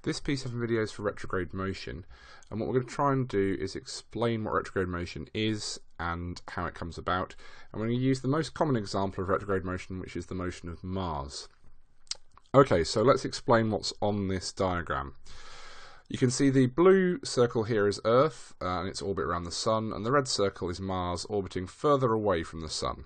This piece of video is for retrograde motion, and what we're going to try and do is explain what retrograde motion is and how it comes about, and we're going to use the most common example of retrograde motion, which is the motion of Mars. Okay, so let's explain what's on this diagram. You can see the blue circle here is Earth and its orbit around the Sun, and the red circle is Mars orbiting further away from the Sun.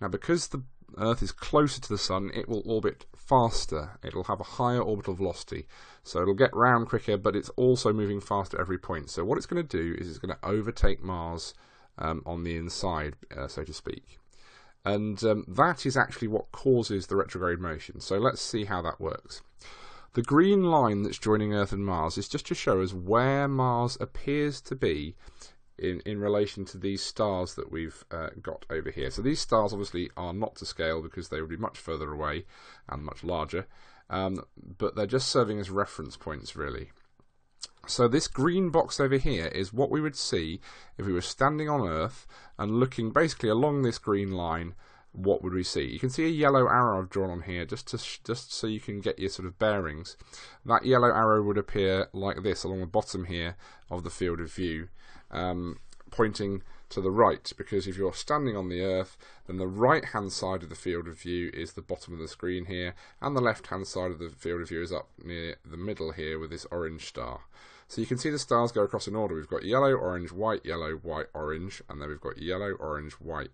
Now, because the Earth is closer to the Sun, it will orbit faster. It'll have a higher orbital velocity, so it'll get round quicker, but it's also moving faster at every point. So what it's going to do is it's going to overtake Mars on the inside, so to speak. And that is actually what causes the retrograde motion. So let's see how that works. The green line that's joining Earth and Mars is just to show us where Mars appears to be in relation to these stars that we've got over here. So these stars obviously are not to scale because they would be much further away and much larger, but they're just serving as reference points really. So this green box over here is what we would see if we were standing on Earth and looking basically along this green line. What would we see? You can see a yellow arrow I've drawn on here just so you can get your sort of bearings. That yellow arrow would appear like this along the bottom here of the field of view, pointing to the right, because if you're standing on the Earth, then the right hand side of the field of view is the bottom of the screen here, and the left hand side of the field of view is up near the middle here with this orange star. So you can see the stars go across in order. We've got yellow, orange, white, orange, and then we've got yellow, orange, white,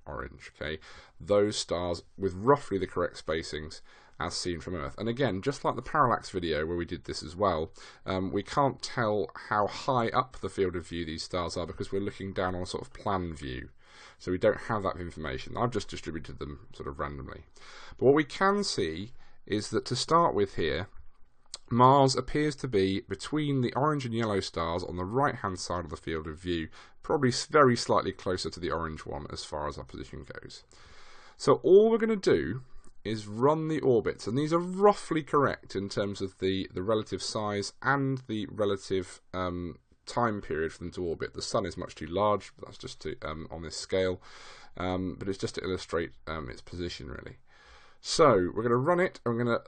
orange. Okay, those stars with roughly the correct spacings as seen from Earth. And again, just like the parallax video where we did this as well, we can't tell how high up the field of view these stars are because we're looking down on a sort of plan view. So we don't have that information. I've just distributed them sort of randomly. But what we can see is that to start with here, Mars appears to be between the orange and yellow stars on the right hand side of the field of view, probably very slightly closer to the orange one as far as our position goes. So all we're going to do is run the orbits, and these are roughly correct in terms of the relative size and the relative time period for them to orbit. The Sun is much too large, but that's just to, on this scale, but it's just to illustrate its position really. So we're going to run it, and we're going to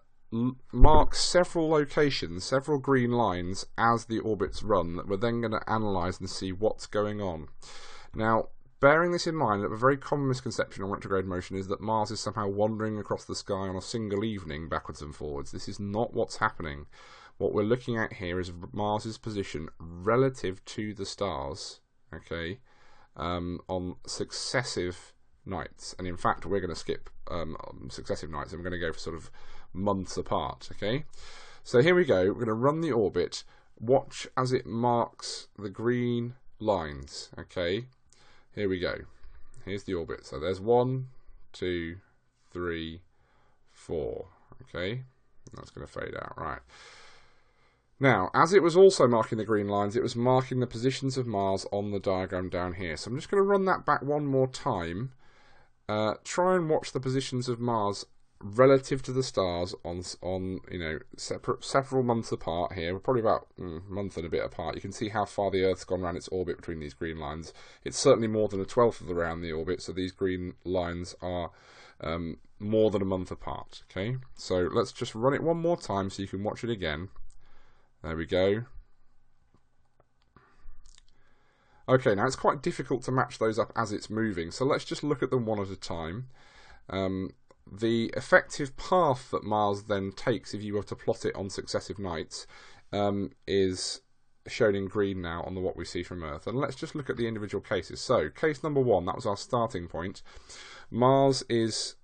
mark several locations, several green lines as the orbits run that we're then going to analyse and see what's going on. Now, bearing this in mind, that a very common misconception on retrograde motion is that Mars is somehow wandering across the sky on a single evening backwards and forwards. This is not what's happening. What we're looking at here is Mars's position relative to the stars, okay, on successive nights. And in fact, we're going to skip successive nights, and we're going to go for sort of months apart. Okay, so here we go. We're going to run the orbit. Watch as it marks the green lines. Okay, here we go. Here's the orbit. So there's 1, 2, 3, 4. Okay, that's going to fade out. Right. Now, as it was also marking the green lines, it was marking the positions of Mars on the diagram down here. So I'm just going to run that back one more time. Try and watch the positions of Mars relative to the stars on you know, several months apart here. We're probably about a month and a bit apart. You can see how far the Earth's gone around its orbit between these green lines. It's certainly more than a 1/12 of around the orbit, so these green lines are more than a month apart. Okay, so let's just run it one more time so you can watch it again. There we go. Okay, now it's quite difficult to match those up as it's moving, so let's just look at them one at a time. The effective path that Mars then takes, if you were to plot it on successive nights, is shown in green now on what we see from Earth. And let's just look at the individual cases. So, case number 1, that was our starting point. Mars is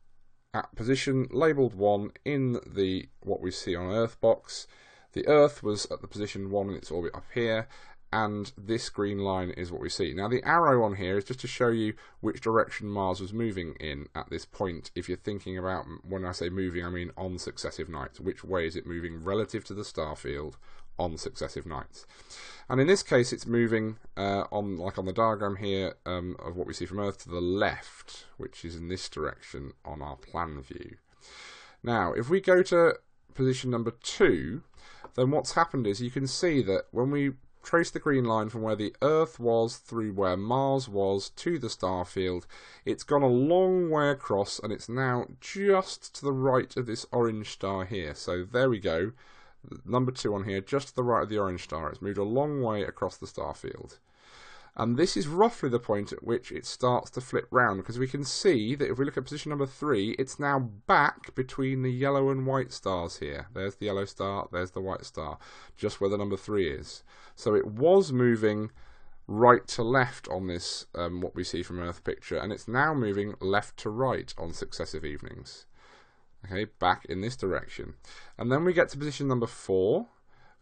at position labelled 1 in the what we see on Earth box. The Earth was at the position 1 in its orbit up here, and this green line is what we see. Now the arrow on here is just to show you which direction Mars was moving in at this point. If you're thinking about, when I say moving, I mean on successive nights. Which way is it moving relative to the star field on successive nights? And in this case it's moving on the diagram here of what we see from Earth to the left, which is in this direction on our plan view. Now if we go to position number 2, then what's happened is you can see that when we trace the green line from where the Earth was through where Mars was to the star field, it's gone a long way across, and it's now just to the right of this orange star here. So there we go. number 2 on here, just to the right of the orange star. It's moved a long way across the star field. And this is roughly the point at which it starts to flip round, because we can see that if we look at position number 3, it's now back between the yellow and white stars here. There's the yellow star, there's the white star, just where the number 3 is. So it was moving right to left on this, what we see from Earth picture, and it's now moving left to right on successive evenings. Okay, back in this direction. And then we get to position number 4,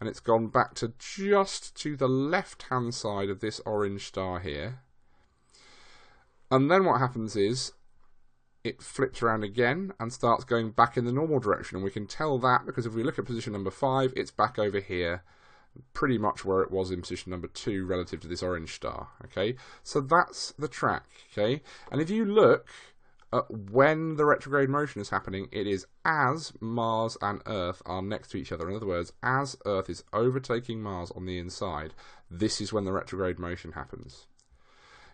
and it's gone back to just to the left-hand side of this orange star here. And then what happens is it flips around again and starts going back in the normal direction. And we can tell that because if we look at position number 5, it's back over here, pretty much where it was in position number 2 relative to this orange star. Okay, so that's the track. Okay, and if you look when the retrograde motion is happening, it is as Mars and Earth are next to each other. In other words, as Earth is overtaking Mars on the inside, this is when the retrograde motion happens.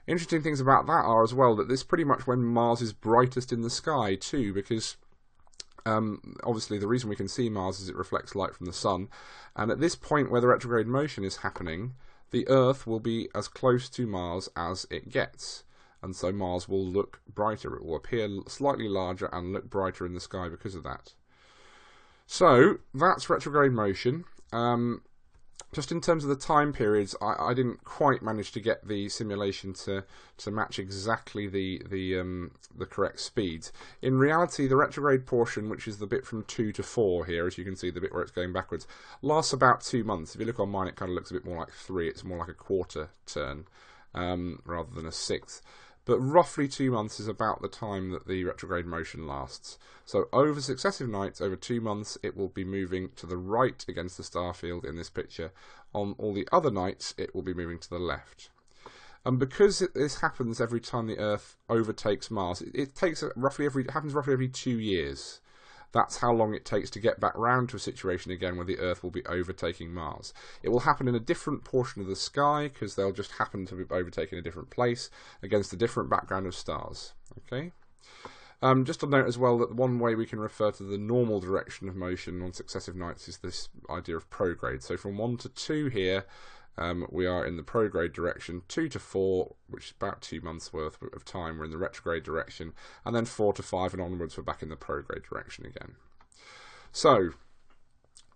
Interesting things about that are as well that this is pretty much when Mars is brightest in the sky too, because obviously the reason we can see Mars is it reflects light from the Sun, and at this point where the retrograde motion is happening, the Earth will be as close to Mars as it gets. And so Mars will look brighter. It will appear slightly larger and look brighter in the sky because of that. So that's retrograde motion. Just in terms of the time periods, I didn't quite manage to get the simulation to match exactly the correct speeds. In reality, the retrograde portion, which is the bit from 2 to 4 here, as you can see, the bit where it's going backwards, lasts about 2 months. If you look on mine, it kind of looks a bit more like 3. It's more like a quarter turn rather than a sixth. But roughly 2 months is about the time that the retrograde motion lasts. So over successive nights, over 2 months, it will be moving to the right against the star field in this picture. On all the other nights, it will be moving to the left. And because this happens every time the Earth overtakes Mars, it happens roughly every 2 years. That's how long it takes to get back round to a situation again where the Earth will be overtaking Mars. It will happen in a different portion of the sky because they'll just happen to be overtaking a different place against a different background of stars. Okay. Just to note as well that one way we can refer to the normal direction of motion on successive nights is this idea of prograde. So from 1 to 2 here, we are in the prograde direction. 2 to 4, which is about 2 months worth of time, we're in the retrograde direction, and then 4 to 5 and onwards we're back in the prograde direction again. So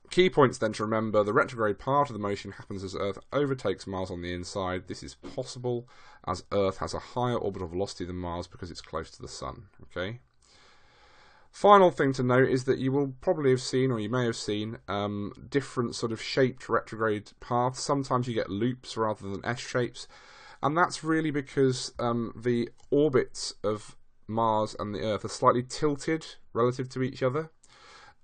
key points then to remember: the retrograde part of the motion happens as Earth overtakes Mars on the inside. This is possible as Earth has a higher orbital velocity than Mars because it's close to the Sun. Okay. Final thing to note is that you will probably have seen, or you may have seen, different sort of shaped retrograde paths. Sometimes you get loops rather than S-shapes, and that's really because the orbits of Mars and the Earth are slightly tilted relative to each other.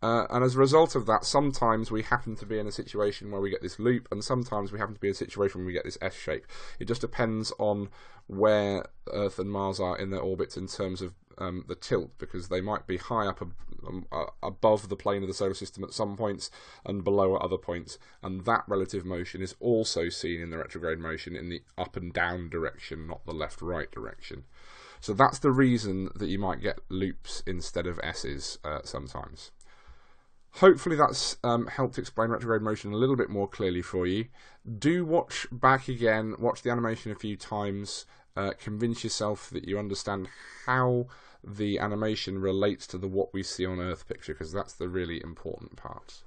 And as a result of that, sometimes we happen to be in a situation where we get this loop, and sometimes we happen to be in a situation where we get this S-shape. It just depends on where Earth and Mars are in their orbits in terms of the tilt, because they might be high up above the plane of the solar system at some points and below at other points, and that relative motion is also seen in the retrograde motion in the up and down direction, not the left-right direction. So that's the reason that you might get loops instead of S's sometimes. Hopefully that's helped explain retrograde motion a little bit more clearly for you. Do watch back again, watch the animation a few times, convince yourself that you understand how the animation relates to what we see on Earth picture, because that's the really important part.